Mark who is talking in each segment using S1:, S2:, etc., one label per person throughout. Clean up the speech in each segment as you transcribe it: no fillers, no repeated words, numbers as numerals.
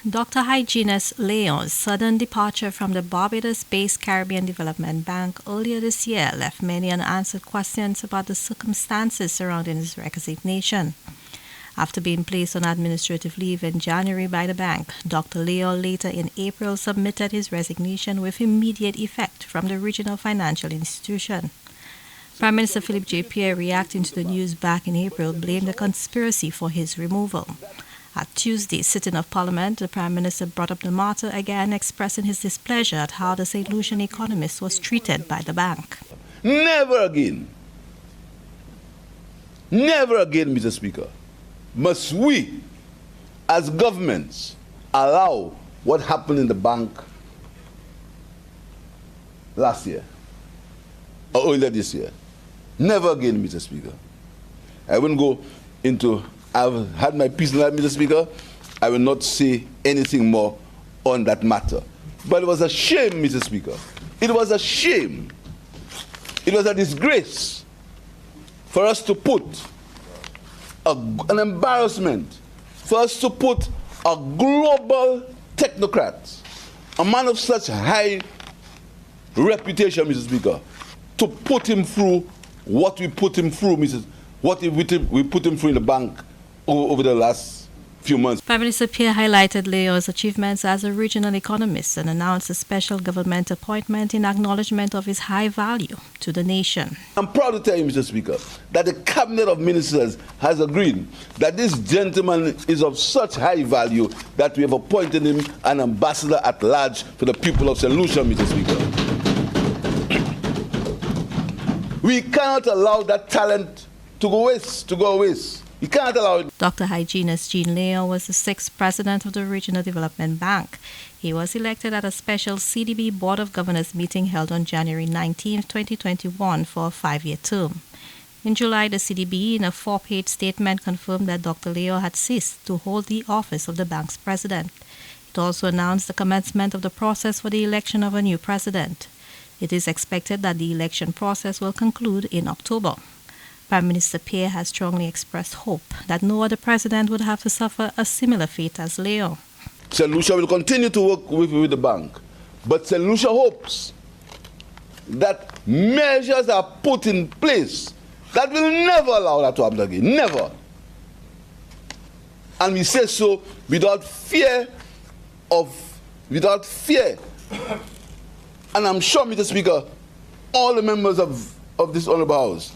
S1: Dr. Hyginus Leon's sudden departure from the Barbados-based Caribbean Development Bank earlier this year left many unanswered questions about the circumstances surrounding his resignation. After being placed on administrative leave in January by the bank, Dr. Leo later in April submitted his resignation with immediate effect from the regional financial institution. Prime Minister Philip J. Pierre, reacting to the news back in April, blamed a conspiracy for his removal. At Tuesday's sitting of Parliament, the Prime Minister brought up the matter again, expressing his displeasure at how the St. Lucian economist was treated by the bank.
S2: Never again, Mr. Speaker, must we, as governments, allow what happened in the bank last year or earlier this year. Never again, Mr. Speaker. I wouldn't go into, I've had my piece on that, Mr. Speaker. I will not say anything more on that matter. But it was a shame, Mr. Speaker. It was a shame. It was a disgrace for us to put an embarrassment for us to put a global technocrat, a man of such high reputation, Mr. Speaker, to put him through what we put him through, what we put him through in the bank over the last few months.
S1: Prime Minister Pierre highlighted Leo's achievements as a regional economist and announced a special government appointment in acknowledgement of his high value to the nation.
S2: I'm proud to tell you, Mr. Speaker, that the Cabinet of Ministers has agreed that this gentleman is of such high value that we have appointed him an ambassador at large for the people of St. Lucia, Mr. Speaker. We cannot allow that talent to go waste. You can't allow it.
S1: Dr. Hyginus Jean Leo was the 6th president of the Regional Development Bank. He was elected at a special CDB Board of Governors meeting held on January 19, 2021 for a 5-year term. In July, the CDB, in a 4-page statement, confirmed that Dr. Leo had ceased to hold the office of the bank's president. It also announced the commencement of the process for the election of a new president. It is expected that the election process will conclude in October. Prime Minister Pierre has strongly expressed hope that no other president would have to suffer a similar fate as Leo.
S2: St. Lucia will continue to work with the bank, but St. Lucia hopes that measures are put in place that will never allow that to happen again, never. And we say so without fear. And I'm sure, Mr. Speaker, all the members of this Honourable House,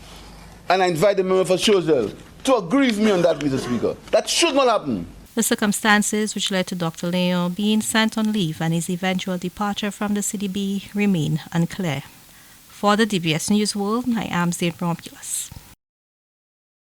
S2: and I invite the member for Choiseul to agree with me on that, Mr. Speaker. That should not happen.
S1: The circumstances which led to Dr. Leo being sent on leave and his eventual departure from the CDB remain unclear. For the DBS News World, I am Zane Romulus.